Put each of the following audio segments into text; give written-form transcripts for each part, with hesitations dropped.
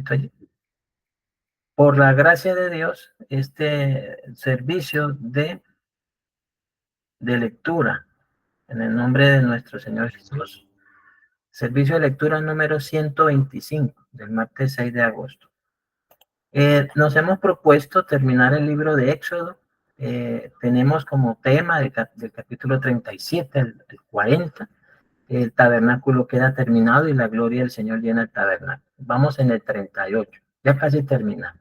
despacito allí. Por la gracia de Dios, este servicio de lectura, en el nombre de nuestro Señor Jesús, servicio de lectura número 125 del martes 6 de agosto. Nos hemos propuesto terminar el libro de Éxodo. Tenemos como tema del capítulo 37 al 40. El tabernáculo queda terminado y la gloria del Señor llena el tabernáculo. Vamos en el 38, ya casi terminamos.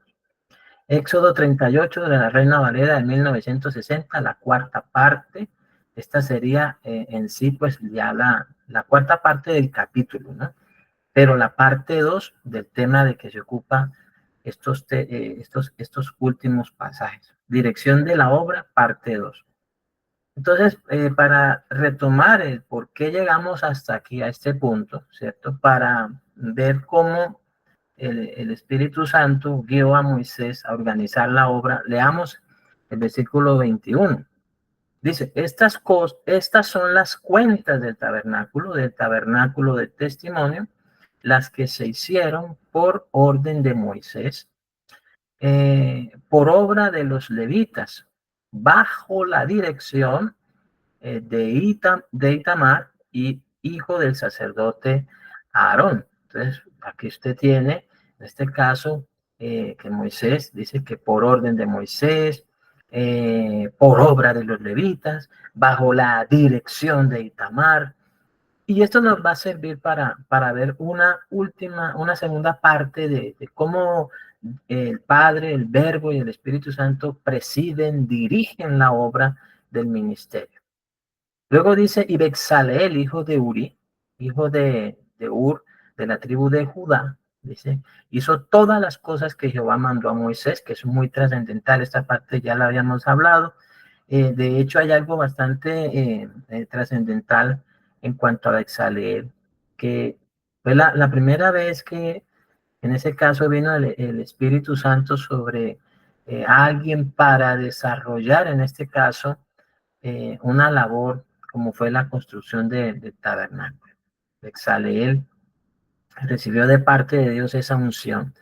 Éxodo 38 de la Reina Valera de 1960, la cuarta parte. Esta sería en sí pues ya la cuarta parte del capítulo, ¿no? Pero la parte 2 del tema de que se ocupa estos últimos pasajes. Dirección de la obra, parte 2. Entonces, para retomar el por qué llegamos hasta aquí, a este punto, ¿cierto? Para ver cómo el Espíritu Santo guió a Moisés a organizar la obra, leamos el versículo 21. Dice, estas son las cuentas del tabernáculo del testimonio, las que se hicieron por orden de Moisés, por obra de los levitas, bajo la dirección de Itamar y hijo del sacerdote Aarón. Entonces, aquí usted tiene, en este caso, que Moisés dice que por orden de Moisés, por obra de los levitas, bajo la dirección de Itamar. Y esto nos va a servir para ver una segunda parte de cómo el Padre, el Verbo y el Espíritu Santo presiden, dirigen la obra del ministerio. Luego dice, y Bezaleel, hijo de Uri, hijo de Ur, de la tribu de Judá, dice, hizo todas las cosas que Jehová mandó a Moisés, que es muy trascendental, esta parte ya la habíamos hablado. De hecho, hay algo bastante trascendental en cuanto a Bezaleel, que fue la primera vez que en ese caso vino el Espíritu Santo sobre alguien para desarrollar, en este caso, una labor como fue la construcción del tabernáculo. Bezaleel recibió de parte de Dios esa unción.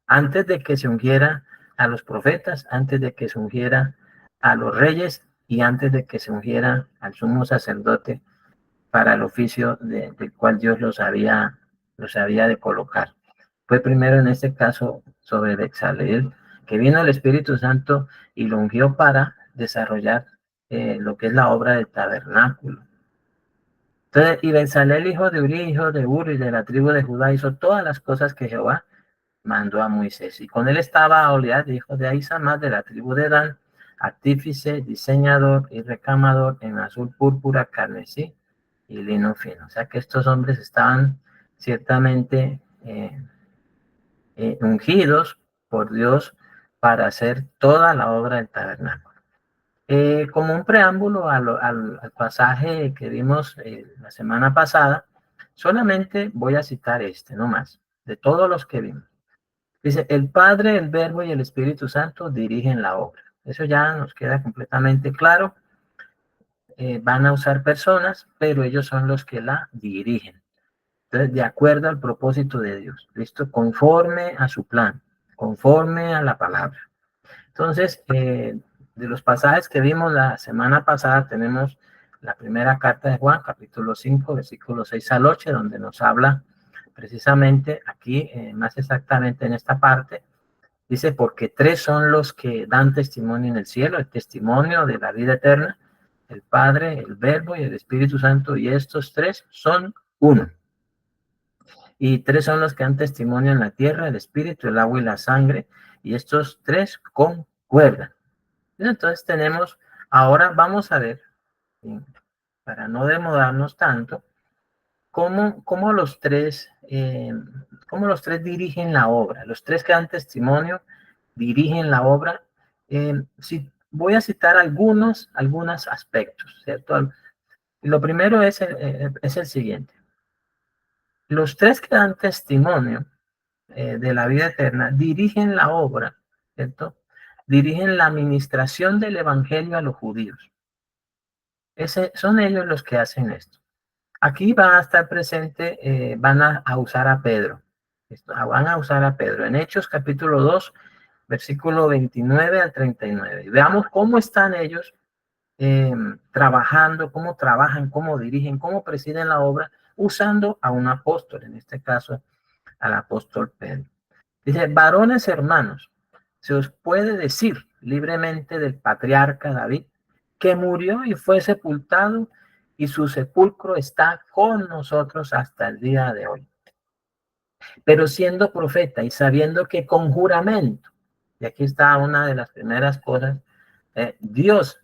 Antes de que se ungiera a los profetas, antes de que se ungiera a los reyes y antes de que se ungiera al sumo sacerdote para el oficio del cual Dios los había de colocar. Fue primero en este caso sobre Bezaleel, que vino el Espíritu Santo y lo ungió para desarrollar lo que es la obra del tabernáculo. Entonces, y Bezaleel, hijo de Uri, hijo de Uri, de la tribu de Judá, hizo todas las cosas que Jehová mandó a Moisés. Y con él estaba Aholiab, hijo de Ahisamach, de la tribu de Dan, artífice, diseñador y recamador en azul, púrpura, carmesí y lino fino. O sea que estos hombres estaban ciertamente ungidos por Dios para hacer toda la obra del tabernáculo. Como un preámbulo al pasaje que vimos la semana pasada, solamente voy a citar no más, de todos los que vimos. Dice, el Padre, el Verbo y el Espíritu Santo dirigen la obra. Eso ya nos queda completamente claro. Van a usar personas, pero ellos son los que la dirigen. Entonces, de acuerdo al propósito de Dios, ¿listo? Conforme a su plan, conforme a la palabra. Entonces, de los pasajes que vimos la semana pasada, tenemos la primera carta de Juan, capítulo 5, versículos 6 al 8, donde nos habla precisamente aquí, más exactamente en esta parte, dice, porque tres son los que dan testimonio en el cielo, el testimonio de la vida eterna, el Padre, el Verbo y el Espíritu Santo, y estos tres son uno. Y tres son los que dan testimonio en la tierra, el Espíritu, el agua y la sangre, y estos tres concuerdan. Entonces tenemos, ahora vamos a ver, para no demorarnos tanto, cómo los tres dirigen la obra. Los tres que dan testimonio dirigen la obra. Voy a citar algunos aspectos, ¿cierto? Lo primero es el siguiente. Los tres que dan testimonio de la vida eterna dirigen la obra, ¿cierto? Dirigen la administración del evangelio a los judíos. Son ellos los que hacen esto. Aquí va a estar presente, van a usar a Pedro, van a usar a Pedro en Hechos capítulo 2, versículo 29 al 39. Y veamos cómo están ellos trabajando, cómo trabajan, cómo dirigen, cómo presiden la obra, usando a un apóstol, en este caso al apóstol Pedro. Dice, varones hermanos, se os puede decir libremente del patriarca David, que murió y fue sepultado, y su sepulcro está con nosotros hasta el día de hoy. Pero siendo profeta y sabiendo que con juramento, y aquí está una de las primeras cosas, Dios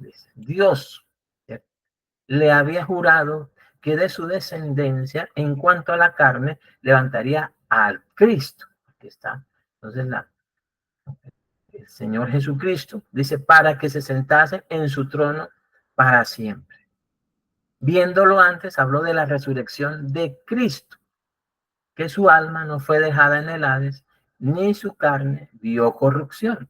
le había jurado que de su descendencia, en cuanto a la carne, levantaría al Cristo. Aquí está. Entonces, el Señor Jesucristo dice, para que se sentase en su trono para siempre. Viéndolo antes, habló de la resurrección de Cristo, que su alma no fue dejada en el Hades, ni su carne vio corrupción.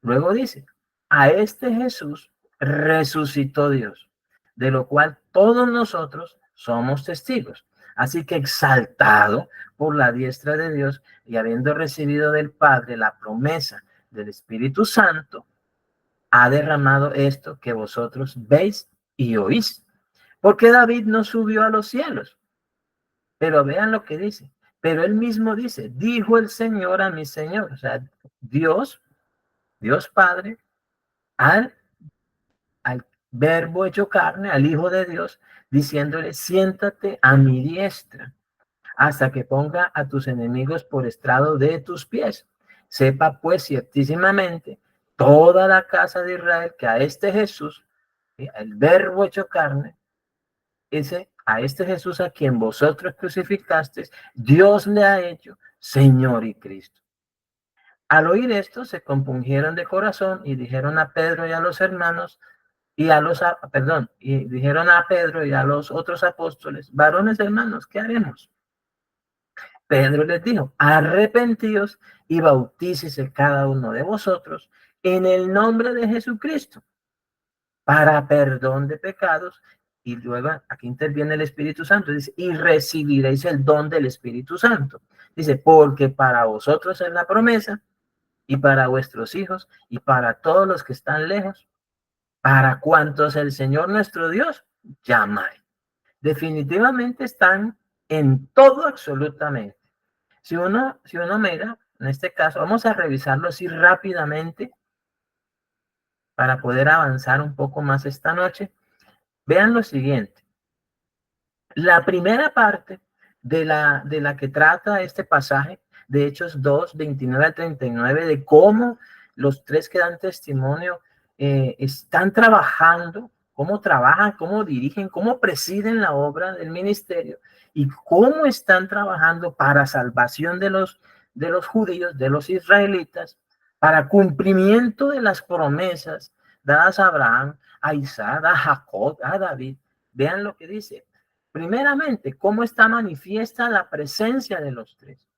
Luego dice, a este Jesús resucitó Dios, de lo cual todos nosotros somos testigos. Así que exaltado por la diestra de Dios y habiendo recibido del Padre la promesa del Espíritu Santo, ha derramado esto que vosotros veis y oís. Porque David no subió a los cielos. Pero vean lo que dice. Pero él mismo dice, dijo el Señor a mi Señor. O sea, Dios Padre, al Verbo hecho carne, al Hijo de Dios, diciéndole, siéntate a mi diestra hasta que ponga a tus enemigos por estrado de tus pies. Sepa pues ciertísimamente toda la casa de Israel que a este Jesús, el Verbo hecho carne, a este Jesús a quien vosotros crucificasteis, Dios le ha hecho Señor y Cristo. Al oír esto, se compungieron de corazón y dijeron a Pedro y a los hermanos, y dijeron a Pedro y a los otros apóstoles, varones hermanos, ¿qué haremos? Pedro les dijo, arrepentíos y bautícese cada uno de vosotros en el nombre de Jesucristo para perdón de pecados. Y luego aquí interviene el Espíritu Santo, dice, y recibiréis el don del Espíritu Santo. Dice, porque para vosotros es la promesa, y para vuestros hijos, y para todos los que están lejos, para cuantos el Señor nuestro Dios llame. Definitivamente están en todo absolutamente. Si uno mira, en este caso, vamos a revisarlo así rápidamente para poder avanzar un poco más esta noche. Vean lo siguiente. La primera parte de la que trata este pasaje de Hechos 2, 29 al 39, de cómo los tres que dan testimonio están trabajando, cómo trabajan, cómo dirigen, cómo presiden la obra del ministerio y cómo están trabajando para salvación de los judíos, de los israelitas, para cumplimiento de las promesas dadas a Abraham, a Isaac, a Jacob, a David. Vean lo que dice. Primeramente, cómo está manifiesta la presencia de los tres.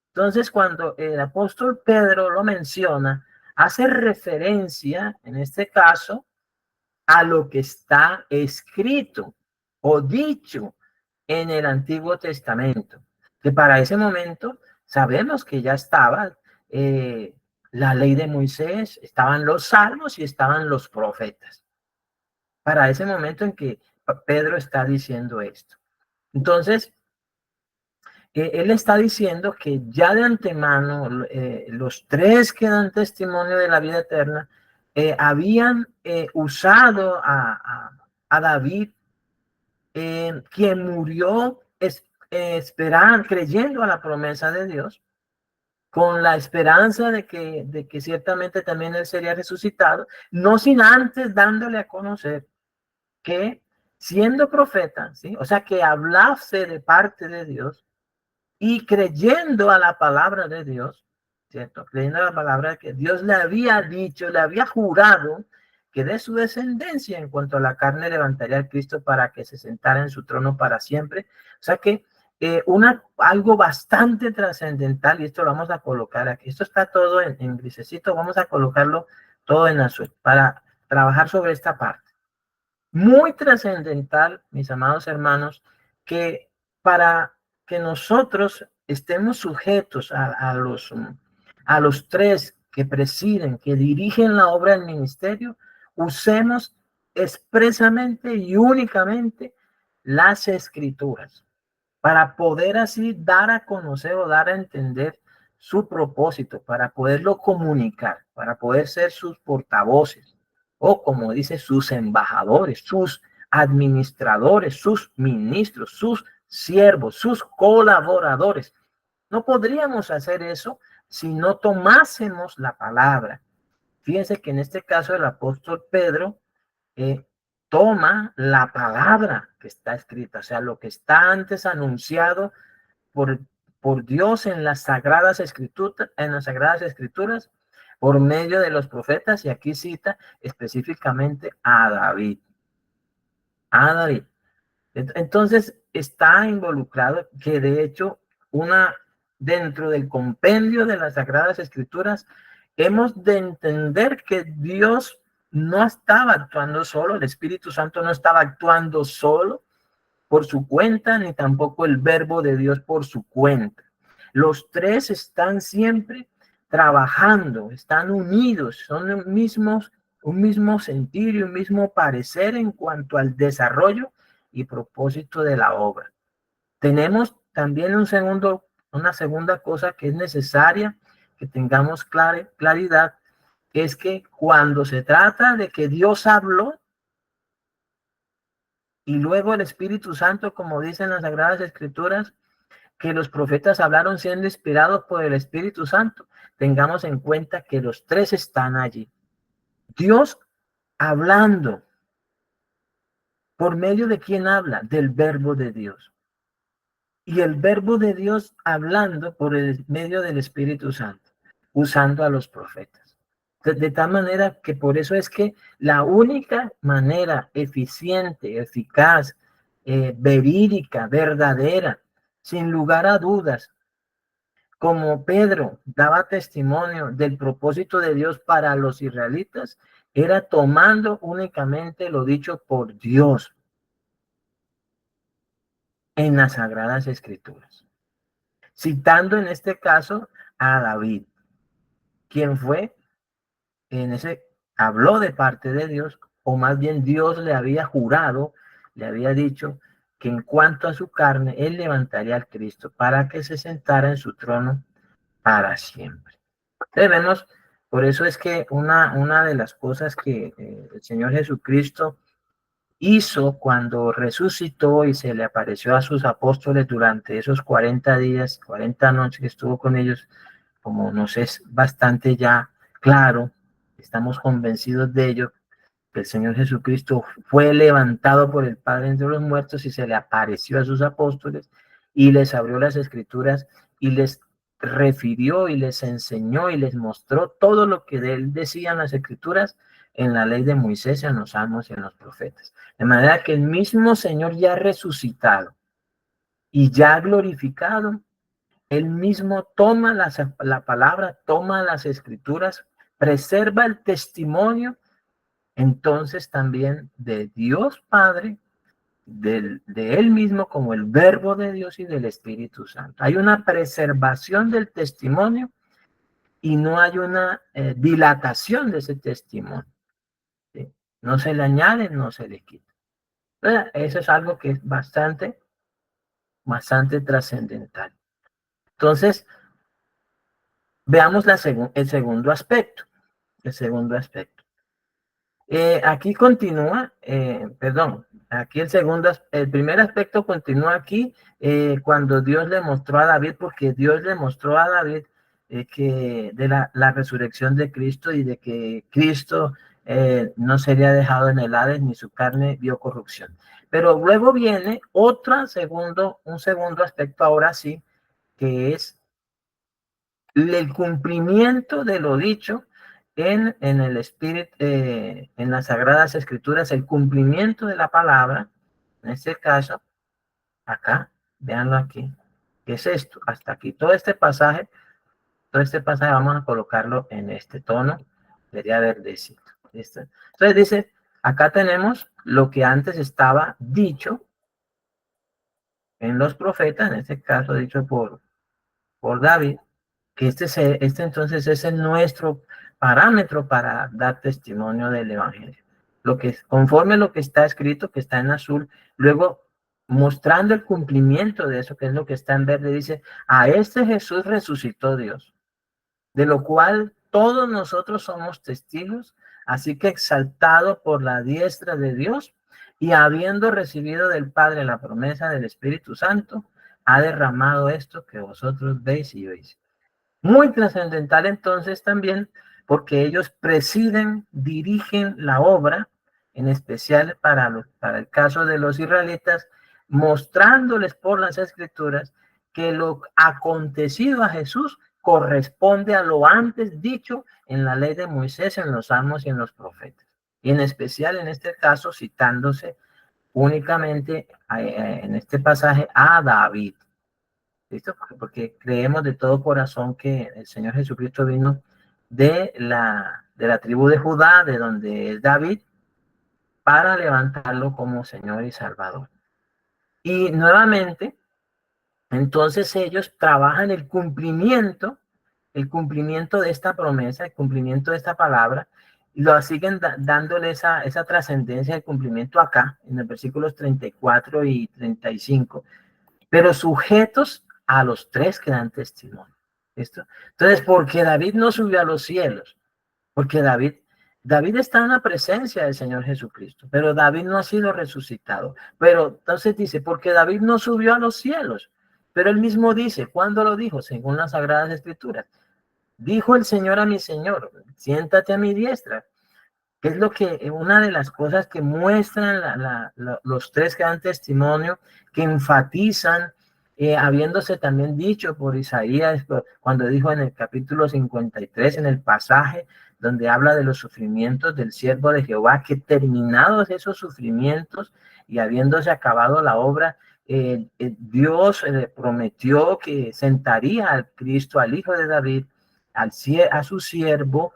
Entonces, cuando el apóstol Pedro lo menciona, hace referencia, en este caso, a lo que está escrito o dicho en el Antiguo Testamento, que para ese momento sabemos que ya estaba la ley de Moisés, estaban los salmos y estaban los profetas. Para ese momento en que Pedro está diciendo esto. Entonces, él está diciendo que ya de antemano los tres que dan testimonio de la vida eterna habían usado a David, quien murió creyendo a la promesa de Dios, con la esperanza de que ciertamente también él sería resucitado, no sin antes dándole a conocer que siendo profeta, ¿sí? O sea, que hablase de parte de Dios y creyendo a la palabra de Dios, ¿cierto? Creyendo a la palabra que Dios le había dicho, le había jurado que de su descendencia en cuanto a la carne levantaría a Cristo para que se sentara en su trono para siempre. O sea que algo bastante trascendental, y esto lo vamos a colocar aquí, esto está todo en grisecito, vamos a colocarlo todo en azul para trabajar sobre esta parte. Muy trascendental, mis amados hermanos, que para que nosotros estemos sujetos a los tres que presiden, que dirigen la obra del ministerio, usemos expresamente y únicamente las escrituras para poder así dar a conocer o dar a entender su propósito, para poderlo comunicar, para poder ser sus portavoces o, como dice, sus embajadores, sus administradores, sus ministros, sus siervos, sus colaboradores. No podríamos hacer eso si no tomásemos la palabra. Fíjense que en este caso el apóstol Pedro eh, toma la palabra que está escrita, o sea, lo que está antes anunciado por, por Dios en las sagradas escrituras, por medio de los profetas, y aquí cita específicamente a David. A David. Entonces está involucrado que de hecho dentro del compendio de las Sagradas Escrituras hemos de entender que Dios no estaba actuando solo, el Espíritu Santo no estaba actuando solo por su cuenta, ni tampoco el Verbo de Dios por su cuenta. Los tres están siempre trabajando, están unidos, son un mismo sentir y un mismo parecer en cuanto al desarrollo y propósito de la obra. Tenemos también una segunda cosa que es necesaria que tengamos claridad, es que cuando se trata de que Dios habló y luego el Espíritu Santo, como dicen las Sagradas Escrituras, que los profetas hablaron siendo inspirados por el Espíritu Santo, tengamos en cuenta que los tres están allí. Dios hablando. ¿Por medio de quién habla? Del Verbo de Dios. Y el Verbo de Dios hablando por el medio del Espíritu Santo, usando a los profetas. De tal manera que por eso es que la única manera eficiente, eficaz, verídica, verdadera, sin lugar a dudas, como Pedro daba testimonio del propósito de Dios para los israelitas, era tomando únicamente lo dicho por Dios en las Sagradas Escrituras, citando en este caso a David, quien fue habló de parte de Dios, o más bien Dios le había jurado, le había dicho que en cuanto a su carne, él levantaría al Cristo para que se sentara en su trono para siempre. Entonces por eso es que una de las cosas que el Señor Jesucristo hizo cuando resucitó y se le apareció a sus apóstoles durante esos 40 días, 40 noches que estuvo con ellos, como nos es bastante ya claro, estamos convencidos de ello, que el Señor Jesucristo fue levantado por el Padre entre los muertos y se le apareció a sus apóstoles y les abrió las escrituras y les refirió y les enseñó y les mostró todo lo que de él decían las escrituras en la ley de Moisés, en los salmos y en los profetas. De manera que el mismo Señor ya resucitado y ya glorificado, él mismo toma la palabra, toma las escrituras, preserva el testimonio, entonces también de Dios Padre, de él mismo como el Verbo de Dios y del Espíritu Santo. Hay una preservación del testimonio y no hay una dilatación de ese testimonio. ¿Sí? No se le añade, no se le quita. Eso es algo que es bastante trascendental. Entonces, veamos el segundo aspecto. El segundo aspecto. Aquí continúa, aquí el primer aspecto continúa aquí cuando Dios le mostró a David, porque Dios le mostró a David que de la resurrección de Cristo y de que Cristo no sería dejado en el Hades ni su carne vio corrupción. Pero luego viene un segundo aspecto ahora sí, que es el cumplimiento de lo dicho en el Espíritu, en las Sagradas Escrituras, el cumplimiento de la palabra, en este caso, acá, véanlo aquí, ¿qué es esto? Hasta aquí, todo este pasaje vamos a colocarlo en este tono, sería verdecito. ¿Listo? Entonces dice, acá tenemos lo que antes estaba dicho en los profetas, en este caso dicho por por David, que este entonces es nuestro parámetro para dar testimonio del Evangelio. Conforme lo que está escrito, que está en azul, luego mostrando el cumplimiento de eso, que es lo que está en verde, dice, a este Jesús resucitó Dios, de lo cual todos nosotros somos testigos, así que exaltado por la diestra de Dios y habiendo recibido del Padre la promesa del Espíritu Santo, ha derramado esto que vosotros veis y oís. Muy trascendental entonces también, porque ellos presiden, dirigen la obra, en especial para el caso de los israelitas, mostrándoles por las escrituras que lo acontecido a Jesús corresponde a lo antes dicho en la ley de Moisés, en los salmos y en los profetas. Y en especial en este caso citándose únicamente en este pasaje a David. ¿Listo? Porque creemos de todo corazón que el Señor Jesucristo vino de la tribu de Judá, de donde es David, para levantarlo como Señor y Salvador. Y nuevamente, entonces ellos trabajan el cumplimiento de esta promesa, el cumplimiento de esta palabra, y lo siguen dándole esa trascendencia, el cumplimiento acá, en los versículos 34 y 35, pero sujetos a los tres que dan testimonio. ¿Listo? Entonces, porque David no subió a los cielos, porque David está en la presencia del Señor Jesucristo, pero David no ha sido resucitado. Pero entonces dice, porque David no subió a los cielos, pero él mismo dice, ¿cuándo lo dijo? Según las Sagradas Escrituras. Dijo el Señor a mi Señor, siéntate a mi diestra. Que es una de las cosas que muestran los tres que dan testimonio, que enfatizan, habiéndose también dicho por Isaías, cuando dijo en el capítulo 53, en el pasaje donde habla de los sufrimientos del siervo de Jehová, que terminados esos sufrimientos y habiéndose acabado la obra, Dios prometió que sentaría al Cristo, al Hijo de David, a su siervo,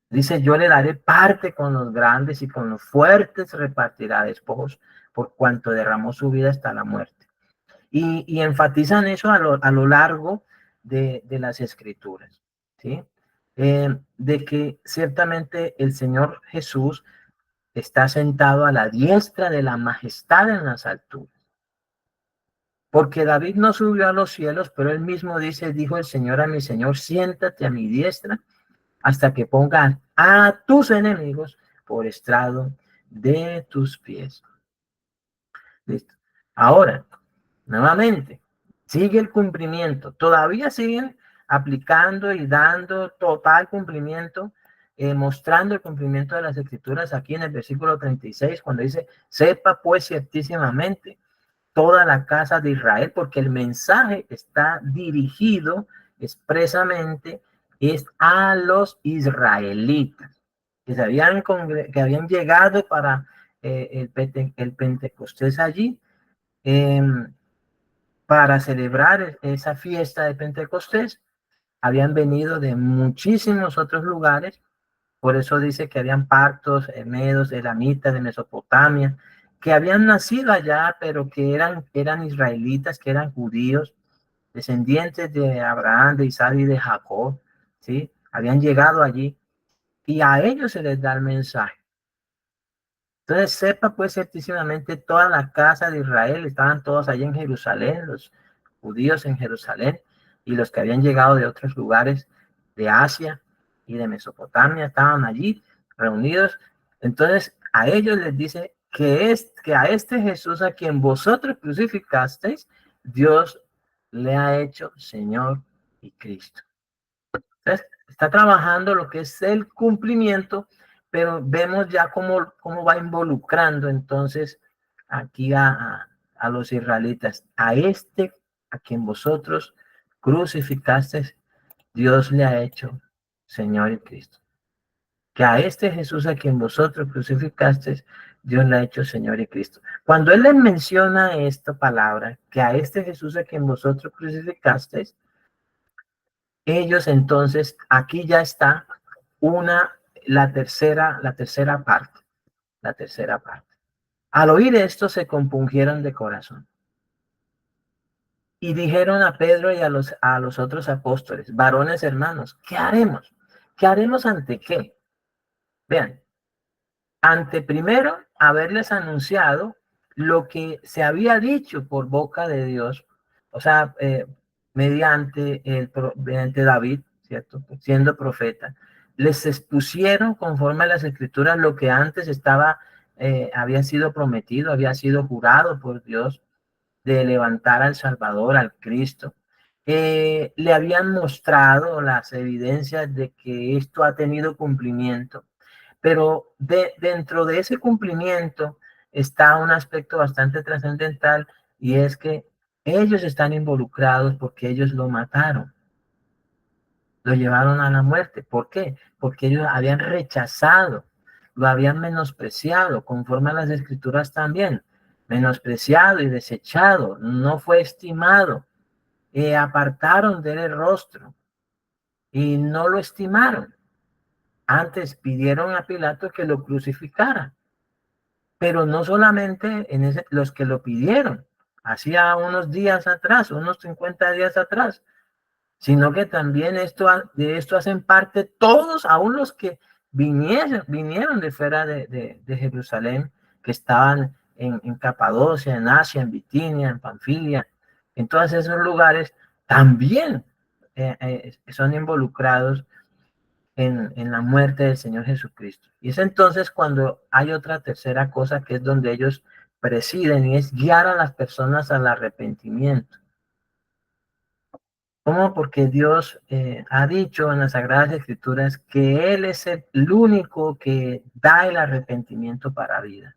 dice, yo le daré parte con los grandes y con los fuertes repartirá despojos por cuanto derramó su vida hasta la muerte. Y enfatizan eso a lo largo de las escrituras, ¿sí? De que ciertamente el Señor Jesús está sentado a la diestra de la majestad en las alturas. Porque David no subió a los cielos, pero él mismo dice, dijo el Señor a mi Señor, siéntate a mi diestra hasta que pongas a tus enemigos por estrado de tus pies. Listo. Ahora, nuevamente, sigue el cumplimiento. Todavía siguen aplicando y dando total cumplimiento, mostrando el cumplimiento de las escrituras aquí en el versículo 36, cuando dice, sepa pues ciertísimamente toda la casa de Israel, porque el mensaje está dirigido expresamente es a los israelitas que habían llegado para el Pentecostés allí, eh, para celebrar esa fiesta de Pentecostés. Habían venido de muchísimos otros lugares, por eso dice que habían partos, medos, elamitas de Mesopotamia, que habían nacido allá, pero que eran israelitas, que eran judíos, descendientes de Abraham, de Isaac y de Jacob, ¿sí? Habían llegado allí y a ellos se les da el mensaje. Entonces sepa pues ciertísimamente toda la casa de Israel, estaban todos allí en Jerusalén, los judíos en Jerusalén y los que habían llegado de otros lugares de Asia y de Mesopotamia estaban allí reunidos. Entonces a ellos les dice que a este Jesús a quien vosotros crucificasteis, Dios le ha hecho Señor y Cristo. Entonces, está trabajando lo que es el cumplimiento, pero vemos ya cómo va involucrando entonces aquí a los israelitas. A quien vosotros crucificasteis, Dios le ha hecho Señor y Cristo. Que a este Jesús a quien vosotros crucificasteis, Dios le ha hecho Señor y Cristo. Cuando Él les menciona esta palabra, que a este Jesús a quien vosotros crucificasteis, ellos entonces, aquí ya está la tercera parte, la tercera parte. Al oír esto se compungieron de corazón. Y dijeron a Pedro y a los otros apóstoles, varones hermanos, ¿qué haremos? ¿Qué haremos ante qué? Vean, ante primero haberles anunciado lo que se había dicho por boca de Dios, o sea, mediante David, ¿cierto? Siendo profeta, les expusieron conforme a las escrituras lo que antes había sido prometido, había sido jurado por Dios de levantar al Salvador, al Cristo. Le habían mostrado las evidencias de que esto ha tenido cumplimiento, pero dentro de ese cumplimiento está un aspecto bastante trascendental, y es que ellos están involucrados porque ellos lo mataron, lo llevaron a la muerte. ¿Por qué? Porque ellos habían rechazado, lo habían menospreciado, conforme a las escrituras también, menospreciado y desechado, no fue estimado, apartaron de él el rostro y no lo estimaron. Antes pidieron a Pilato que lo crucificara, pero no solamente los que lo pidieron, hacía unos días atrás, unos 50 días atrás, sino que también de esto hacen parte todos, aún los que vinieron de fuera de Jerusalén, que estaban en Capadocia, en Asia, en Bitinia, en Panfilia, en todos esos lugares, también son involucrados en la muerte del Señor Jesucristo. Y es entonces cuando hay otra tercera cosa, que es donde ellos presiden, y es guiar a las personas al arrepentimiento. ¿Cómo? Porque Dios ha dicho en las Sagradas Escrituras que Él es el único que da el arrepentimiento para vida.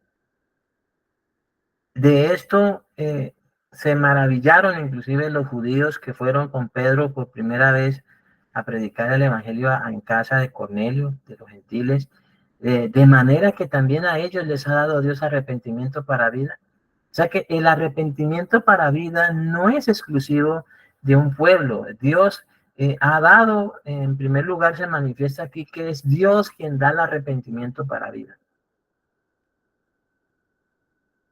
De esto se maravillaron inclusive los judíos que fueron con Pedro por primera vez a predicar el evangelio en casa de Cornelio, de los gentiles, de manera que también a ellos les ha dado Dios arrepentimiento para vida. O sea que el arrepentimiento para vida no es exclusivo de un pueblo. Dios ha dado, en primer lugar se manifiesta aquí que es Dios quien da el arrepentimiento para vida.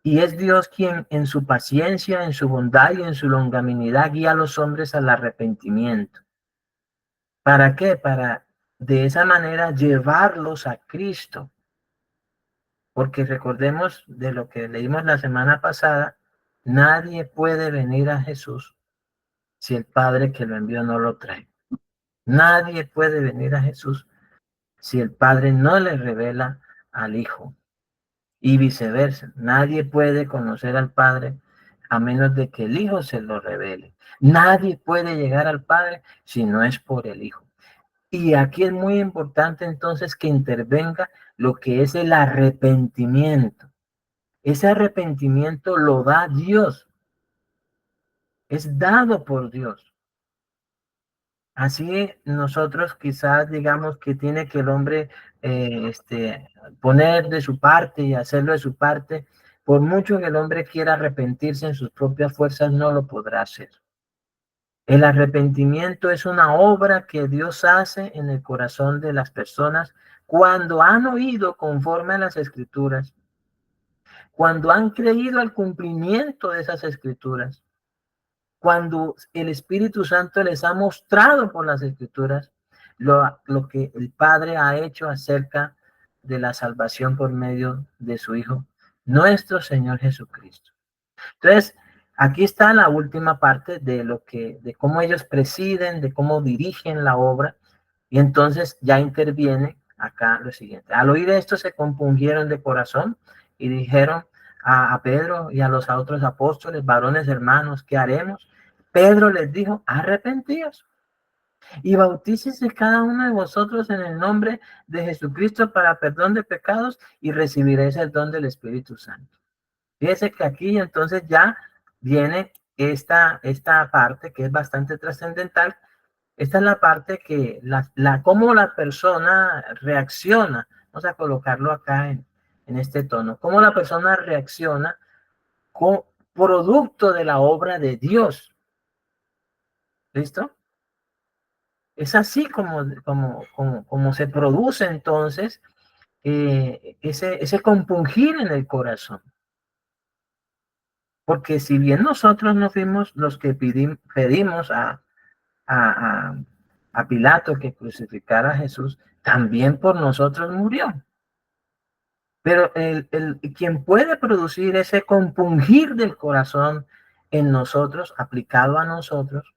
Y es Dios quien en su paciencia, en su bondad y en su longanimidad guía a los hombres al arrepentimiento. ¿Para qué? Para de esa manera llevarlos a Cristo. Porque recordemos de lo que leímos la semana pasada, nadie puede venir a Jesús si el Padre que lo envió no lo trae. Nadie puede venir a Jesús si el Padre no le revela al Hijo. Y viceversa, nadie puede conocer al Padre a menos de que el Hijo se lo revele. Nadie puede llegar al Padre si no es por el Hijo. Y aquí es muy importante entonces que intervenga lo que es el arrepentimiento. Ese arrepentimiento lo da Dios, es dado por Dios. Así nosotros quizás digamos que tiene que el hombre poner de su parte y hacerlo de su parte. Por mucho que el hombre quiera arrepentirse en sus propias fuerzas, no lo podrá hacer. El arrepentimiento es una obra que Dios hace en el corazón de las personas cuando han oído conforme a las escrituras, cuando han creído al cumplimiento de esas escrituras, cuando el Espíritu Santo les ha mostrado por las Escrituras lo que el Padre ha hecho acerca de la salvación por medio de su Hijo, nuestro Señor Jesucristo. Entonces, aquí está la última parte de cómo ellos presiden, de cómo dirigen la obra, y entonces ya interviene acá lo siguiente. Al oír esto se compungieron de corazón y dijeron a Pedro y a los otros apóstoles, varones hermanos, ¿qué haremos? Pedro les dijo, arrepentíos y bautícese cada uno de vosotros en el nombre de Jesucristo para perdón de pecados y recibiréis el don del Espíritu Santo. Fíjese que aquí entonces ya viene esta parte que es bastante trascendental. Esta es la parte que cómo la persona reacciona. Vamos a colocarlo acá en este tono. Cómo la persona reacciona con producto de la obra de Dios. ¿Listo? Es así como se produce entonces ese compungir en el corazón. Porque si bien nosotros no fuimos los que pedimos a, a, a Pilato que crucificara a Jesús, también por nosotros murió. Pero quien puede producir ese compungir del corazón en nosotros, aplicado a nosotros,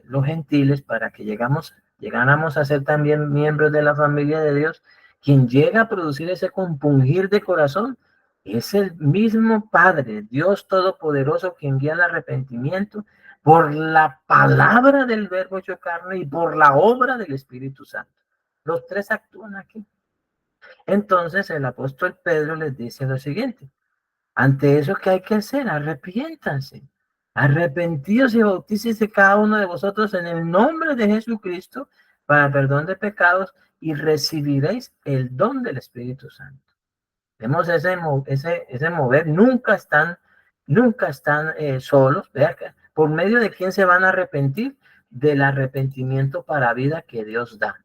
los gentiles, para que llegáramos a ser también miembros de la familia de Dios, quien llega a producir ese compungir de corazón es el mismo Padre, Dios Todopoderoso, quien guía el arrepentimiento por la palabra del Verbo hecho carne y por la obra del Espíritu Santo. Los tres actúan aquí. Entonces el apóstol Pedro les dice lo siguiente: ante eso, ¿qué hay que hacer? Arrepiéntanse. Arrepentidos y bautícese cada uno de vosotros en el nombre de Jesucristo para perdón de pecados y recibiréis el don del Espíritu Santo. Vemos ese mover, nunca están solos. Vea que por medio de quién se van a arrepentir, del arrepentimiento para vida que Dios da.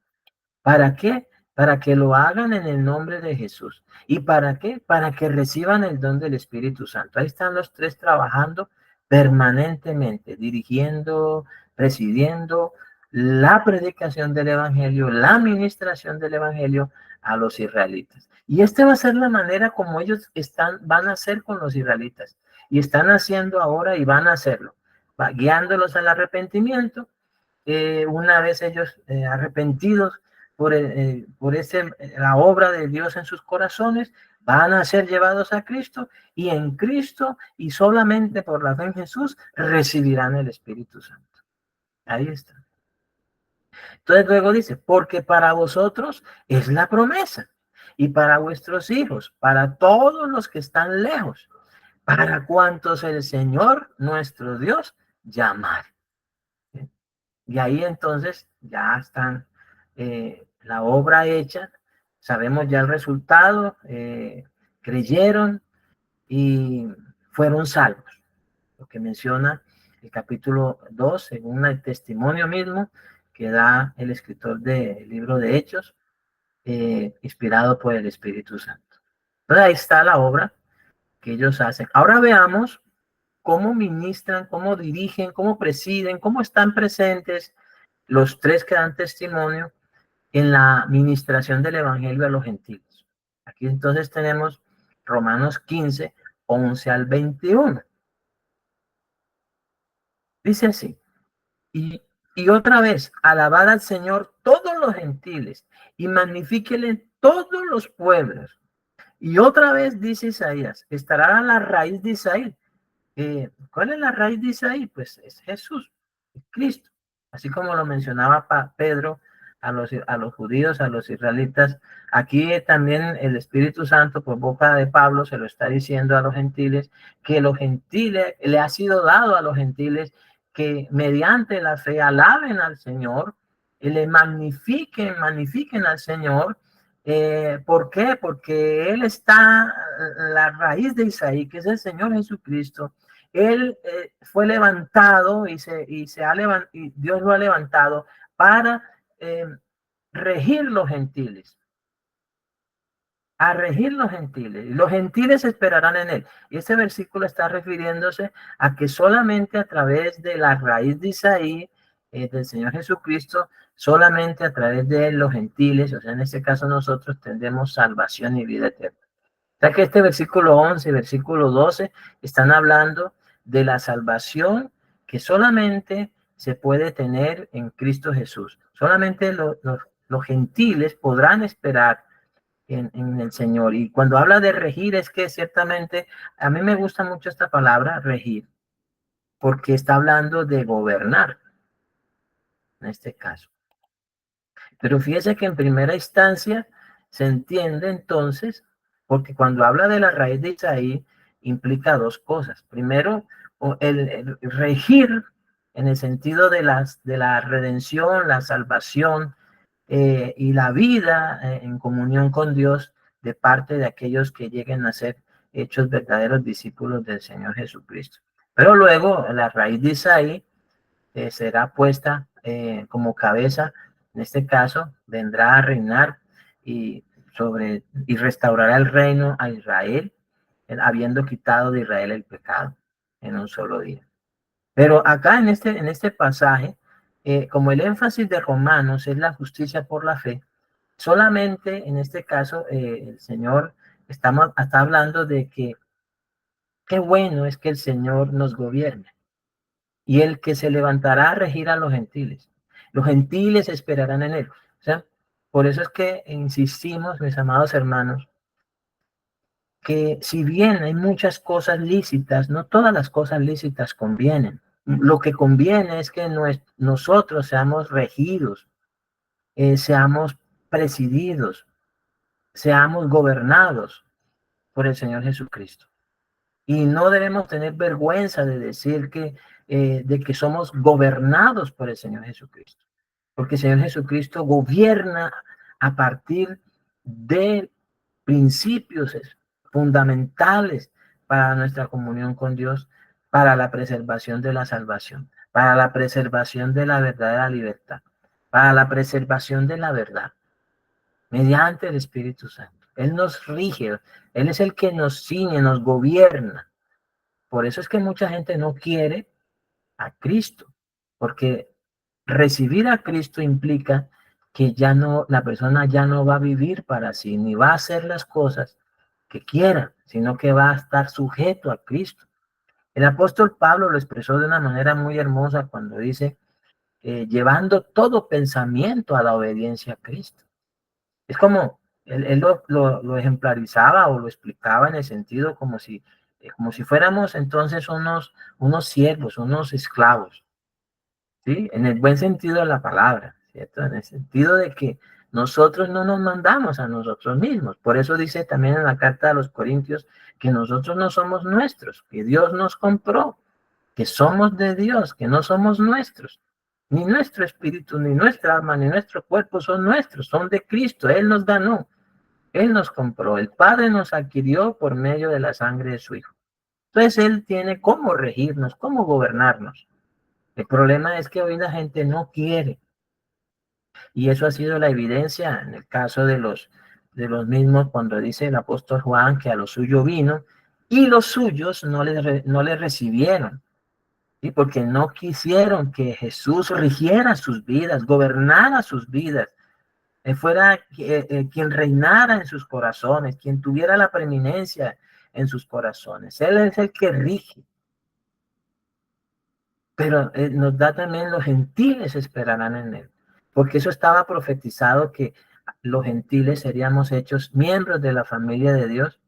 ¿Para qué? Para que lo hagan en el nombre de Jesús. ¿Y para qué? Para que reciban el don del Espíritu Santo. Ahí están los tres trabajando permanentemente, dirigiendo, presidiendo la predicación del Evangelio, la administración del Evangelio a los israelitas. Y esta va a ser la manera como ellos van a hacer con los israelitas. Y están haciendo ahora y van a hacerlo, guiándolos al arrepentimiento. Una vez ellos arrepentidos la obra de Dios en sus corazones, van a ser llevados a Cristo, y en Cristo y solamente por la fe en Jesús recibirán el Espíritu Santo. Ahí está. Entonces luego dice, porque para vosotros es la promesa, y para vuestros hijos, para todos los que están lejos, para cuantos el Señor nuestro Dios llamar. Y ahí entonces ya están la obra hecha, sabemos ya el resultado, creyeron y fueron salvos. Lo que menciona el capítulo 2, según el testimonio mismo que da el escritor del libro de Hechos, inspirado por el Espíritu Santo. Entonces ahí está la obra que ellos hacen. Ahora veamos cómo ministran, cómo dirigen, cómo presiden, cómo están presentes los tres que dan testimonio en la ministración del Evangelio a los gentiles. Aquí entonces tenemos Romanos 15, 11 al 21. Dice así: y otra vez, alabad al Señor todos los gentiles y magnifíquele todos los pueblos. Y otra vez dice Isaías, estará a la raíz de Isaí. ¿Cuál es la raíz de Isaí? Pues es Jesús, es Cristo. Así como lo mencionaba Pedro a los judíos, a los israelitas, aquí también el Espíritu Santo por boca de Pablo se lo está diciendo a los gentiles, que los gentiles, le ha sido dado a los gentiles que mediante la fe alaben al Señor, y le magnifiquen al Señor. ¿Por qué? Porque Él está, la raíz de Isaí, que es el Señor Jesucristo. Él fue levantado y Dios lo ha levantado para regir los gentiles, a regir los gentiles, y los gentiles esperarán en él. Y este versículo está refiriéndose a que solamente a través de la raíz de Isaí, del Señor Jesucristo, solamente a través de él los gentiles, o sea, en este caso nosotros tendremos salvación y vida eterna. O sea que este versículo 11 y versículo 12 están hablando de la salvación que solamente se puede tener en Cristo Jesús. Solamente los gentiles podrán esperar en el Señor. Y cuando habla de regir, es que ciertamente a mí me gusta mucho esta palabra, regir, porque está hablando de gobernar, en este caso. Pero fíjese que en primera instancia se entiende entonces, porque cuando habla de la raíz de Isaí, implica dos cosas. Primero, el regir en el sentido de la redención, la salvación y la vida en comunión con Dios de parte de aquellos que lleguen a ser hechos verdaderos discípulos del Señor Jesucristo. Pero luego la raíz de Isaí será puesta como cabeza, en este caso, vendrá a reinar y restaurará el reino a Israel, habiendo quitado de Israel el pecado en un solo día. Pero acá en este pasaje, como el énfasis de Romanos es la justicia por la fe, solamente en este caso el Señor está hablando de que qué bueno es que el Señor nos gobierne y el que se levantará a regir a los gentiles. Los gentiles esperarán en él. O sea, por eso es que insistimos, mis amados hermanos, que si bien hay muchas cosas lícitas, no todas las cosas lícitas convienen. Lo que conviene es que nosotros seamos regidos, seamos presididos, seamos gobernados por el Señor Jesucristo. Y no debemos tener vergüenza de decir de que somos gobernados por el Señor Jesucristo. Porque el Señor Jesucristo gobierna a partir de principios fundamentales para nuestra comunión con Dios, para la preservación de la salvación, para la preservación de la verdadera libertad, para la preservación de la verdad, mediante el Espíritu Santo. Él nos rige, Él es el que nos ciñe, nos gobierna. Por eso es que mucha gente no quiere a Cristo, porque recibir a Cristo implica que la persona ya no va a vivir para sí, ni va a hacer las cosas que quiera, sino que va a estar sujeto a Cristo. El apóstol Pablo lo expresó de una manera muy hermosa cuando dice, llevando todo pensamiento a la obediencia a Cristo. Es como, él lo ejemplarizaba o lo explicaba en el sentido como si fuéramos entonces unos siervos, unos esclavos, ¿sí? En el buen sentido de la palabra, ¿cierto? En el sentido de que nosotros no nos mandamos a nosotros mismos. Por eso dice también en la carta a los Corintios que nosotros no somos nuestros, que Dios nos compró, que somos de Dios, que no somos nuestros. Ni nuestro espíritu, ni nuestra alma, ni nuestro cuerpo son nuestros, son de Cristo. Él nos ganó, Él nos compró. El Padre nos adquirió por medio de la sangre de su Hijo. Entonces Él tiene cómo regirnos, cómo gobernarnos. El problema es que hoy la gente no quiere. Y eso ha sido la evidencia en el caso de los mismos cuando dice el apóstol Juan que a lo suyo vino y los suyos no le recibieron. ¿Sí? Porque no quisieron que Jesús rigiera sus vidas, gobernara sus vidas, fuera quien reinara en sus corazones, quien tuviera la preeminencia en sus corazones. Él es el que rige. Pero nos da también los gentiles esperarán en él, porque eso estaba profetizado que los gentiles seríamos hechos miembros de la familia de Dios,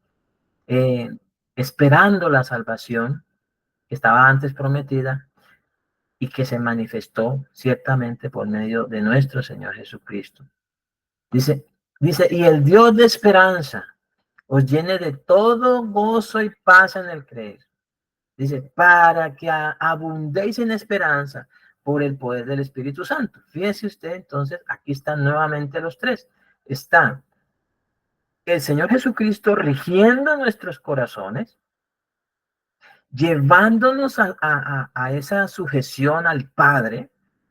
eh, esperando la salvación que estaba antes prometida y que se manifestó ciertamente por medio de nuestro Señor Jesucristo. Dice, y el Dios de esperanza os llene de todo gozo y paz en el creer. Dice, para que abundéis en esperanza por el poder del Espíritu Santo. Fíjese usted, entonces, aquí están nuevamente los tres. Están el Señor Jesucristo rigiendo nuestros corazones, llevándonos a esa sujeción al Padre,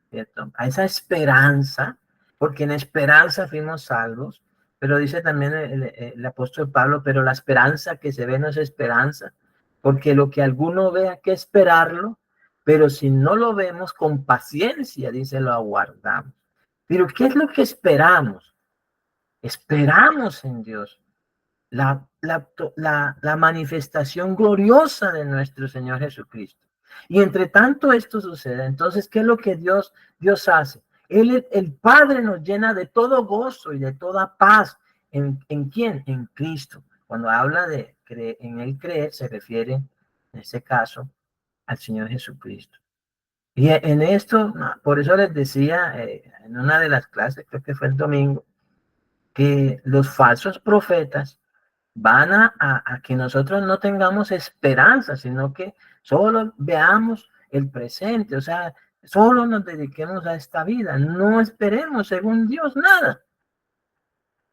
¿cierto? A esa esperanza, porque en esperanza fuimos salvos, pero dice también el apóstol Pablo, pero la esperanza que se ve no es esperanza, porque lo que alguno ve hay que esperarlo, pero si no lo vemos con paciencia, dice, lo aguardamos. Pero ¿qué es lo que esperamos? Esperamos en Dios la manifestación gloriosa de nuestro Señor Jesucristo. Y entre tanto esto sucede, entonces, ¿qué es lo que Dios hace? El Padre nos llena de todo gozo y de toda paz. ¿En quién? En Cristo. Cuando habla de en el creer, se refiere, en este caso, al Señor Jesucristo. Y en esto, por eso les decía en una de las clases, creo que fue el domingo, que los falsos profetas van a que nosotros no tengamos esperanza, sino que solo veamos el presente, o sea, solo nos dediquemos a esta vida, no esperemos según Dios nada.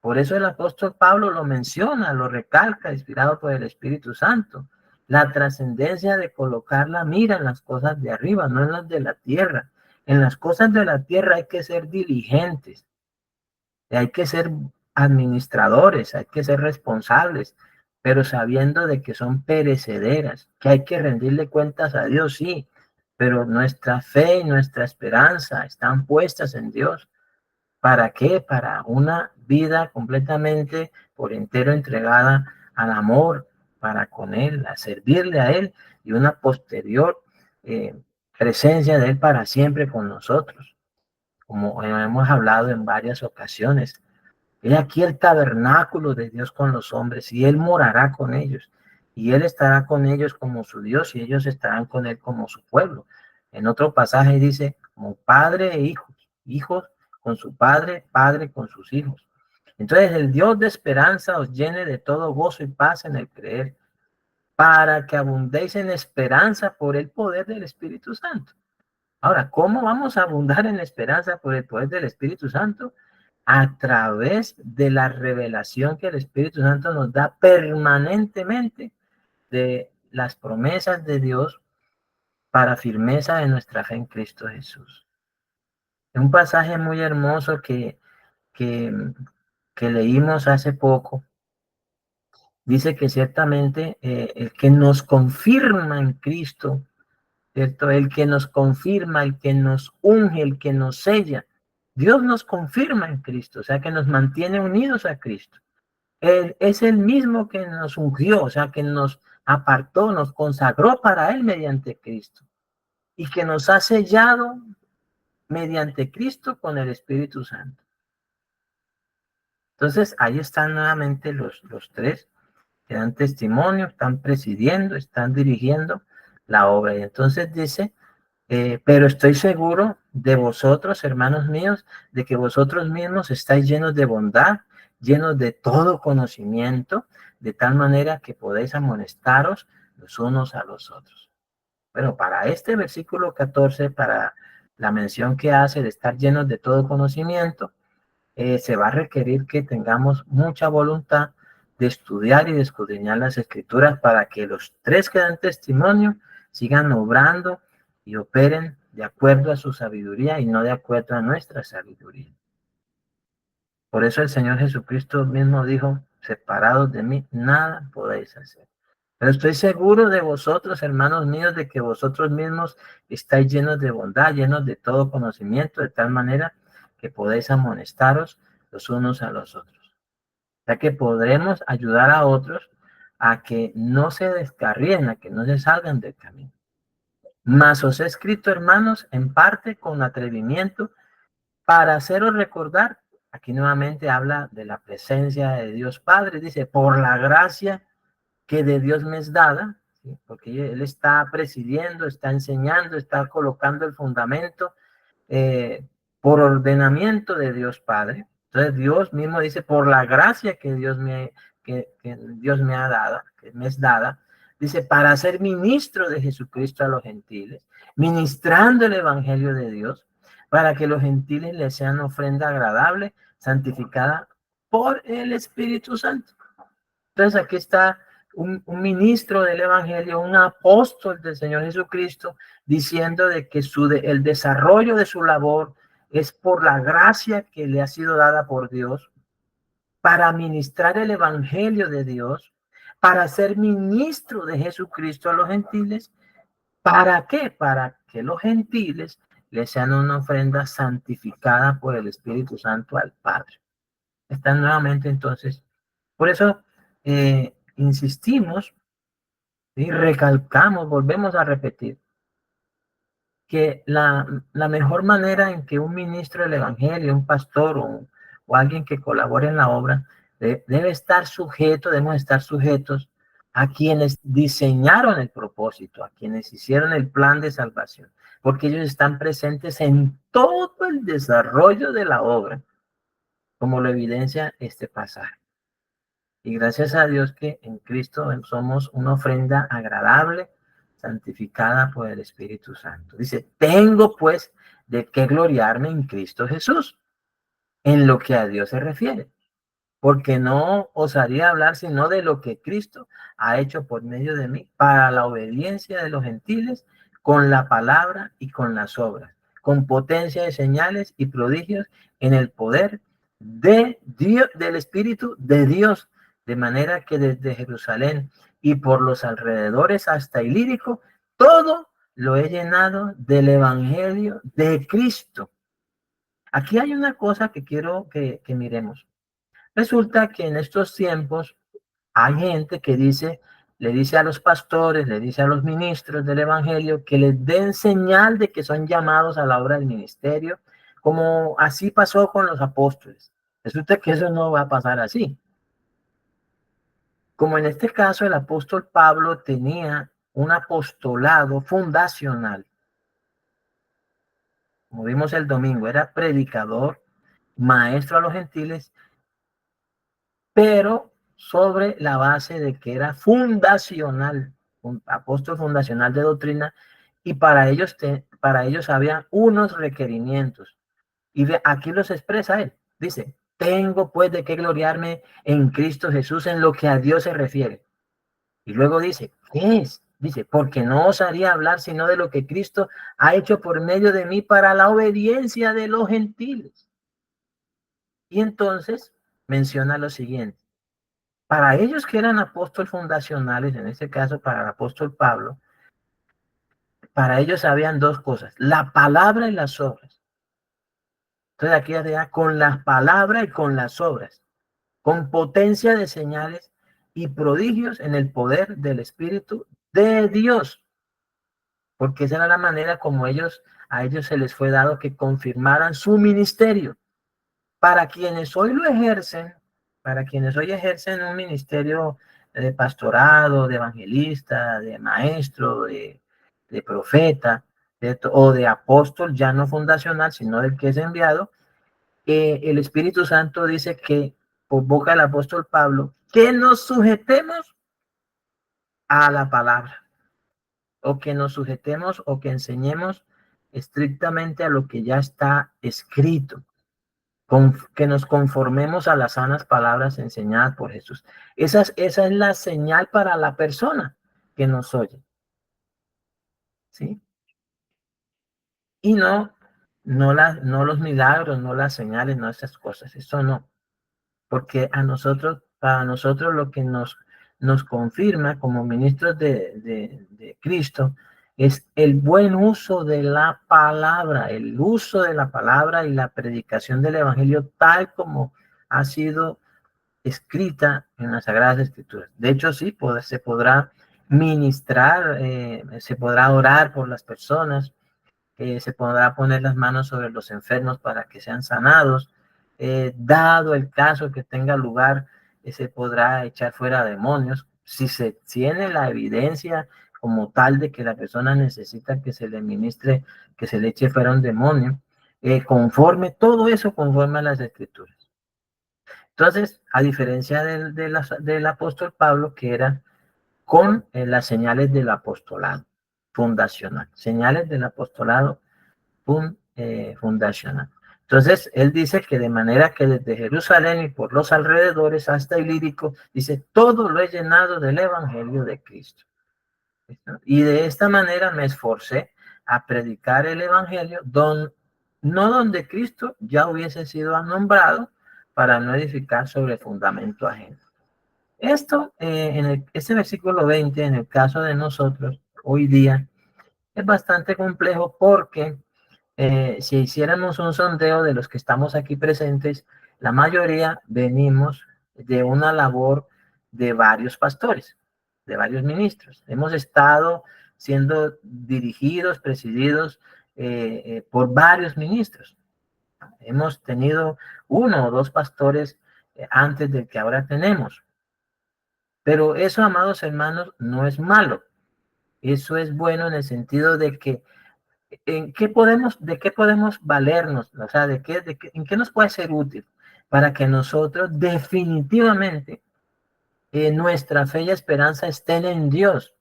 Por eso el apóstol Pablo lo menciona, lo recalca, inspirado por el Espíritu Santo, la trascendencia de colocar la mira en las cosas de arriba, no en las de la tierra. En las cosas de la tierra hay que ser diligentes, hay que ser administradores, hay que ser responsables, pero sabiendo de que son perecederas, que hay que rendirle cuentas a Dios, sí, pero nuestra fe y nuestra esperanza están puestas en Dios. ¿Para qué? Para una vida completamente por entero entregada al amor para con Él, a servirle a Él y una posterior eh, presencia de Él para siempre con nosotros, como hemos hablado en varias ocasiones. He aquí el tabernáculo de Dios con los hombres, y Él morará con ellos, y Él estará con ellos como su Dios, y ellos estarán con Él como su pueblo. En otro pasaje dice, como padre e hijos, hijos con su padre, padre con sus hijos. Entonces el Dios de esperanza os llene de todo gozo y paz en el creer, para que abundéis en esperanza por el poder del Espíritu Santo. Ahora, ¿cómo vamos a abundar en esperanza por el poder del Espíritu Santo? A través de la revelación que el Espíritu Santo nos da permanentemente de las promesas de Dios para firmeza de nuestra fe en Cristo Jesús. Es un pasaje muy hermoso que, que leímos hace poco. Dice que ciertamente el que nos confirma en Cristo, ¿cierto? El que nos confirma, el que nos unge, el que nos sella. Dios nos confirma en Cristo, o sea, que nos mantiene unidos a Cristo. Él es el mismo que nos ungió, o sea, que nos apartó, nos consagró para Él mediante Cristo y que nos ha sellado mediante Cristo con el Espíritu Santo. Entonces, ahí están nuevamente los tres que dan testimonio, están presidiendo, están dirigiendo la obra. Y entonces dice, pero estoy seguro de vosotros, hermanos míos, de que vosotros mismos estáis llenos de bondad, llenos de todo conocimiento, de tal manera que podéis amonestaros los unos a los otros. Bueno, para este versículo 14, para la mención que hace de estar llenos de todo conocimiento, se va a requerir que tengamos mucha voluntad de estudiar y de escudriñar las escrituras para que los tres que dan testimonio sigan obrando y operen de acuerdo a su sabiduría y no de acuerdo a nuestra sabiduría. Por eso el Señor Jesucristo mismo dijo, separados de mí, nada podéis hacer. Pero estoy seguro de vosotros, hermanos míos, de que vosotros mismos estáis llenos de bondad, llenos de todo conocimiento, de tal manera que podéis amonestaros los unos a los otros. Ya que podremos ayudar a otros a que no se descarríen, a que no se salgan del camino. Mas os he escrito, hermanos, en parte con atrevimiento, para haceros recordar, aquí nuevamente habla de la presencia de Dios Padre, dice, por la gracia que de Dios me es dada, ¿sí? Porque Él está presidiendo, está enseñando, está colocando el fundamento por ordenamiento de Dios Padre. Entonces Dios mismo dice, por la gracia que Dios me ha dado, que me es dada, dice, para ser ministro de Jesucristo a los gentiles, ministrando el evangelio de Dios, para que los gentiles les sean ofrenda agradable, santificada por el Espíritu Santo. Entonces aquí está un ministro del Evangelio, un apóstol del Señor Jesucristo, diciendo de que el desarrollo de su labor es por la gracia que le ha sido dada por Dios para ministrar el Evangelio de Dios, para ser ministro de Jesucristo a los gentiles. ¿Para qué? Para que los gentiles le sean una ofrenda santificada por el Espíritu Santo al Padre. Están nuevamente entonces. Por eso insistimos y recalcamos, volvemos a repetir, que la mejor manera en que un ministro del Evangelio, un pastor o alguien que colabore en la obra, debe estar sujeto, debemos estar sujetos a quienes diseñaron el propósito, a quienes hicieron el plan de salvación, porque ellos están presentes en todo el desarrollo de la obra, como lo evidencia este pasaje. Y gracias a Dios que en Cristo somos una ofrenda agradable, santificada por el Espíritu Santo. Dice, tengo pues de qué gloriarme en Cristo Jesús, en lo que a Dios se refiere, porque no osaría hablar sino de lo que Cristo ha hecho por medio de mí para la obediencia de los gentiles, con la palabra y con las obras, con potencia de señales y prodigios en el poder de Dios, del Espíritu de Dios, de manera que desde Jerusalén y por los alrededores hasta Ilírico, todo lo he llenado del Evangelio de Cristo. Aquí hay una cosa que quiero que miremos. Resulta que en estos tiempos hay gente que le dice a los pastores, le dice a los ministros del Evangelio que les den señal de que son llamados a la obra del ministerio, como así pasó con los apóstoles. Resulta que eso no va a pasar así. Como en este caso el apóstol Pablo tenía un apostolado fundacional, como vimos el domingo, era predicador, maestro a los gentiles, pero sobre la base de que era fundacional, un apóstol fundacional de doctrina, y para ellos había unos requerimientos. Y aquí los expresa él. Dice, tengo pues de qué gloriarme en Cristo Jesús en lo que a Dios se refiere. Y luego dice, ¿qué es? Dice, porque no osaría hablar sino de lo que Cristo ha hecho por medio de mí para la obediencia de los gentiles. Y entonces menciona lo siguiente. Para ellos que eran apóstoles fundacionales, en este caso para el apóstol Pablo, para ellos habían dos cosas, la palabra y las obras. Entonces aquí ya con las palabras y con las obras, con potencia de señales y prodigios en el poder del Espíritu de Dios. Porque esa era la manera como a ellos se les fue dado que confirmaran su ministerio. Para quienes hoy lo ejercen, para quienes hoy ejercen un ministerio de pastorado, de evangelista, de maestro, de profeta, o de apóstol, ya no fundacional, sino del que es enviado, el Espíritu Santo dice que, por boca del apóstol Pablo, que nos sujetemos a la palabra, o que nos sujetemos o que enseñemos estrictamente a lo que ya está escrito. Que nos conformemos a las sanas palabras enseñadas por Jesús. Esa es la señal para la persona que nos oye. ¿Sí? Y no los milagros, no las señales, no esas cosas. Eso no. Porque para nosotros lo que nos confirma como ministros de Cristo es el buen uso de la palabra, el uso de la palabra y la predicación del evangelio tal como ha sido escrita en las Sagradas Escrituras. De hecho, sí, se podrá ministrar, se podrá orar por las personas, se podrá poner las manos sobre los enfermos para que sean sanados. Dado el caso que tenga lugar, se podrá echar fuera demonios. Si se tiene la evidencia como tal de que la persona necesita que se le ministre, que se le eche fuera un demonio, todo eso conforme a las Escrituras. Entonces, a diferencia del apóstol Pablo, que era con las señales del apostolado fundacional, señales del apostolado fundacional. Entonces, él dice que de manera que desde Jerusalén y por los alrededores hasta Ilírico, dice, todo lo he llenado del evangelio de Cristo. Y de esta manera me esforcé a predicar el evangelio no donde Cristo ya hubiese sido nombrado para no edificar sobre fundamento ajeno. Esto, este versículo 20, en el caso de nosotros, hoy día, es bastante complejo porque si hiciéramos un sondeo de los que estamos aquí presentes, la mayoría venimos de una labor de varios pastores, de varios ministros. Hemos estado siendo dirigidos, presididos por varios ministros. Hemos tenido uno o dos pastores antes del que ahora tenemos. Pero eso, amados hermanos, no es malo. Eso es bueno en el sentido de que de qué podemos valernos, o sea, en qué nos puede ser útil para que nosotros definitivamente nuestra fe y esperanza estén en Dios,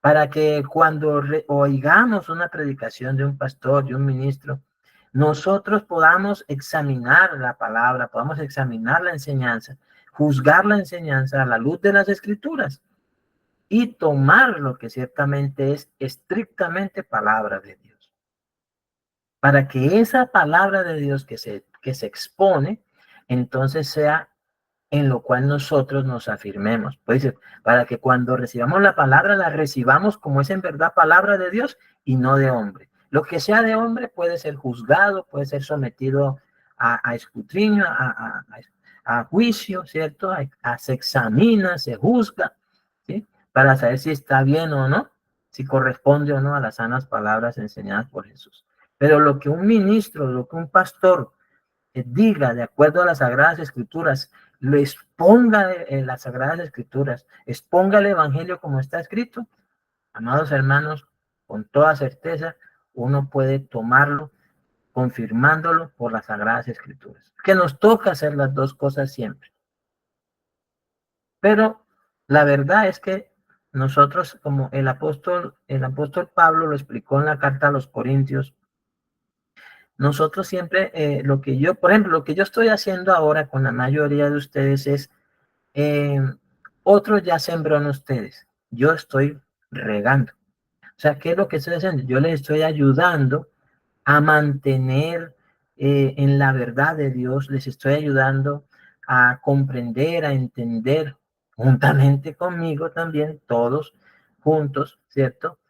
para que cuando oigamos una predicación de un pastor, de un ministro, nosotros podamos examinar la palabra, podamos examinar la enseñanza, juzgar la enseñanza a la luz de las Escrituras y tomar lo que ciertamente es estrictamente palabra de Dios. Para que esa palabra de Dios que se expone, entonces sea en lo cual nosotros nos afirmemos. Pues para que cuando recibamos la palabra, la recibamos como es en verdad palabra de Dios y no de hombre. Lo que sea de hombre puede ser juzgado, puede ser sometido a escrutinio, a juicio, ¿cierto? Se examina, se juzga, ¿sí? Para saber si está bien o no, si corresponde o no a las sanas palabras enseñadas por Jesús. Pero lo que un ministro, lo que un pastor diga de acuerdo a las Sagradas Escrituras, lo exponga en las Sagradas Escrituras, exponga el Evangelio como está escrito, amados hermanos, con toda certeza, uno puede tomarlo confirmándolo por las Sagradas Escrituras. Que nos toca hacer las dos cosas siempre. Pero la verdad es que nosotros, como el apóstol Pablo lo explicó en la carta a los Corintios, nosotros siempre, por ejemplo, lo que yo estoy haciendo ahora con la mayoría de ustedes es, otros ya sembró en ustedes, yo estoy regando. O sea, ¿qué es lo que estoy haciendo? Yo les estoy ayudando a mantener en la verdad de Dios, les estoy ayudando a comprender, a entender, juntamente conmigo también, todos juntos, ¿cierto?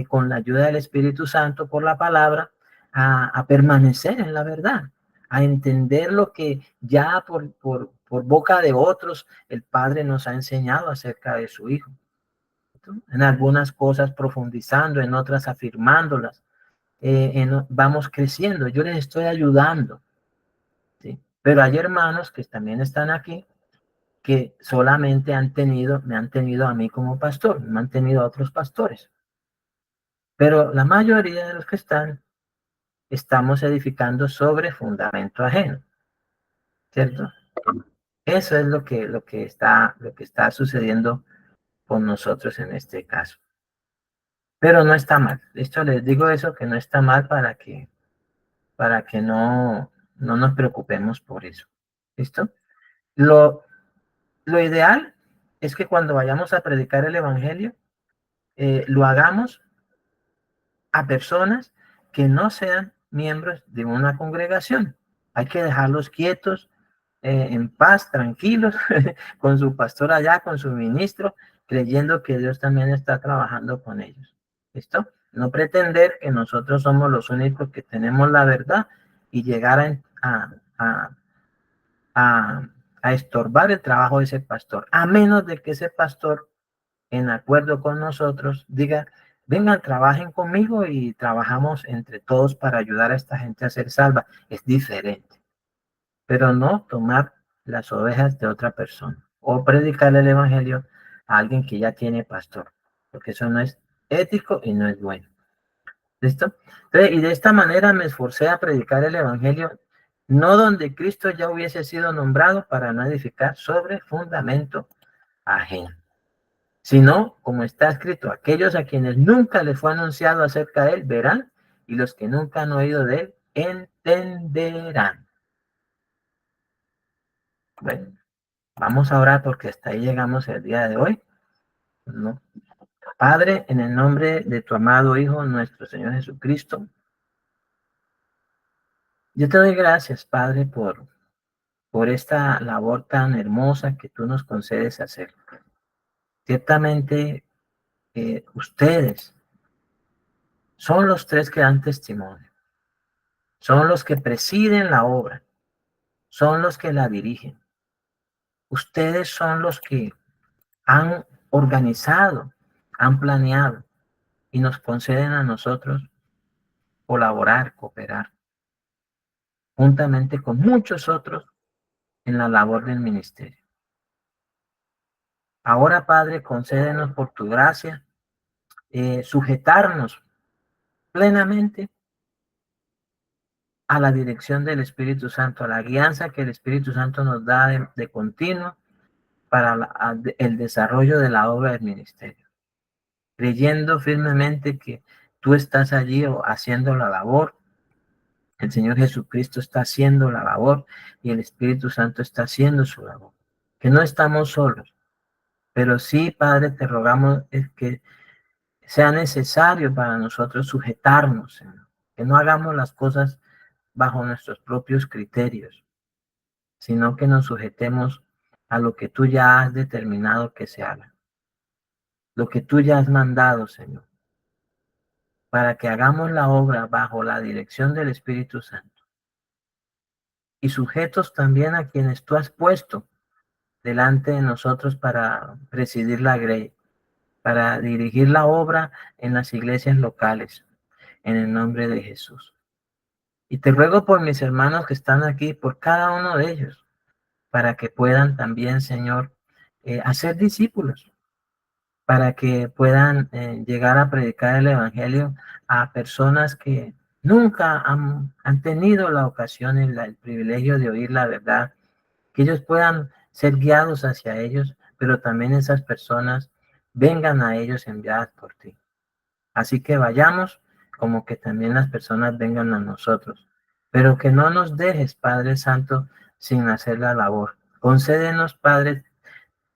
Con la ayuda del Espíritu Santo por la palabra, a permanecer en la verdad, a entender lo que ya por boca de otros el Padre nos ha enseñado acerca de su Hijo. ¿Cierto? En algunas cosas profundizando, en otras afirmándolas. Vamos creciendo, yo les estoy ayudando, ¿sí? Pero hay hermanos que también están aquí que solamente me han tenido a mí como pastor, no han tenido a otros pastores. Pero la mayoría de los que estamos edificando sobre fundamento ajeno, ¿cierto? Eso es lo que está sucediendo con nosotros en este caso. Pero no está mal. Esto les digo eso, que no está mal para que no nos preocupemos por eso. ¿Listo? Lo, lo ideal es que cuando vayamos a predicar el Evangelio, lo hagamos a personas que no sean miembros de una congregación. Hay que dejarlos quietos, en paz, tranquilos, con su pastor allá, con su ministro, creyendo que Dios también está trabajando con ellos. ¿Listo? No pretender que nosotros somos los únicos que tenemos la verdad y llegar a, a estorbar el trabajo de ese pastor, a menos de que ese pastor, en acuerdo con nosotros, diga, vengan, trabajen conmigo y trabajamos entre todos para ayudar a esta gente a ser salva. Es diferente, pero no tomar las ovejas de otra persona o predicar el evangelio a alguien que ya tiene pastor, porque eso no es ético y no es bueno. ¿Listo? Entonces, y de esta manera me esforcé a predicar el evangelio, no donde Cristo ya hubiese sido nombrado, para no edificar sobre fundamento ajeno, sino, como está escrito, aquellos a quienes nunca les fue anunciado acerca de él verán, y los que nunca han oído de él entenderán. Bueno, vamos a orar porque hasta ahí llegamos el día de hoy, ¿no? Padre, en el nombre de tu amado Hijo, nuestro Señor Jesucristo, yo te doy gracias, Padre, por esta labor tan hermosa que tú nos concedes hacer. Ciertamente, ustedes son los tres que dan testimonio, son los que presiden la obra, son los que la dirigen. Ustedes son los que han organizado, han planeado y nos conceden a nosotros colaborar, cooperar, juntamente con muchos otros en la labor del ministerio. Ahora, Padre, concédenos por tu gracia sujetarnos plenamente a la dirección del Espíritu Santo, a la guianza que el Espíritu Santo nos da de continuo para el desarrollo de la obra del ministerio, creyendo firmemente que tú estás allí haciendo la labor, el Señor Jesucristo está haciendo la labor y el Espíritu Santo está haciendo su labor, que no estamos solos, pero sí, Padre, te rogamos que sea necesario para nosotros sujetarnos, Señor, que no hagamos las cosas bajo nuestros propios criterios, sino que nos sujetemos a lo que tú ya has determinado que se haga, lo que tú ya has mandado, Señor, para que hagamos la obra bajo la dirección del Espíritu Santo y sujetos también a quienes tú has puesto delante de nosotros para presidir la grey, para dirigir la obra en las iglesias locales, en el nombre de Jesús. Y te ruego por mis hermanos que están aquí, por cada uno de ellos, para que puedan también, Señor, hacer discípulos, para que puedan llegar a predicar el Evangelio a personas que nunca han tenido la ocasión y el privilegio de oír la verdad, que ellos puedan ser guiados hacia ellos, pero también esas personas vengan a ellos enviadas por ti. Así que vayamos como que también las personas vengan a nosotros, pero que no nos dejes, Padre Santo, sin hacer la labor. Concédenos, Padre,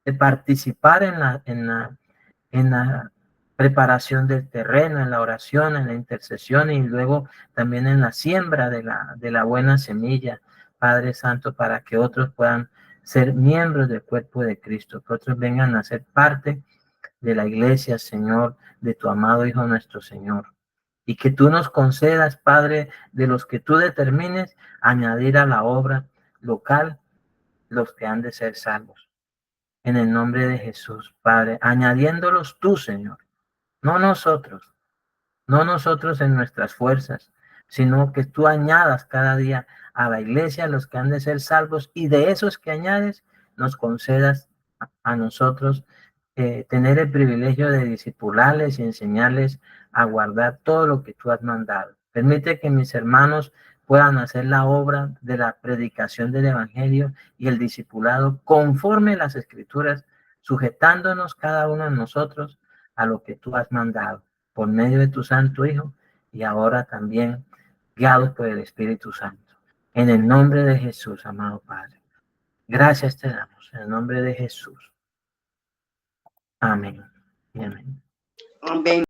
de participar en la preparación del terreno, en la oración, en la intercesión y luego también en la siembra de la buena semilla, Padre Santo, para que otros puedan ser miembros del cuerpo de Cristo, que otros vengan a ser parte de la iglesia, Señor, de tu amado Hijo nuestro Señor. Y que tú nos concedas, Padre, de los que tú determines, añadir a la obra local los que han de ser salvos. En el nombre de Jesús, Padre, añadiéndolos tú, Señor, no nosotros, no nosotros en nuestras fuerzas, sino que tú añadas cada día a la iglesia los que han de ser salvos y de esos que añades nos concedas a nosotros tener el privilegio de discipularles y enseñarles a guardar todo lo que tú has mandado. Permite que mis hermanos puedan hacer la obra de la predicación del Evangelio y el discipulado conforme las Escrituras, sujetándonos cada uno de nosotros a lo que tú has mandado por medio de tu Santo Hijo y ahora también guiados por el Espíritu Santo. En el nombre de Jesús, amado Padre. Gracias te damos, en el nombre de Jesús. Amén. Amén. Amén.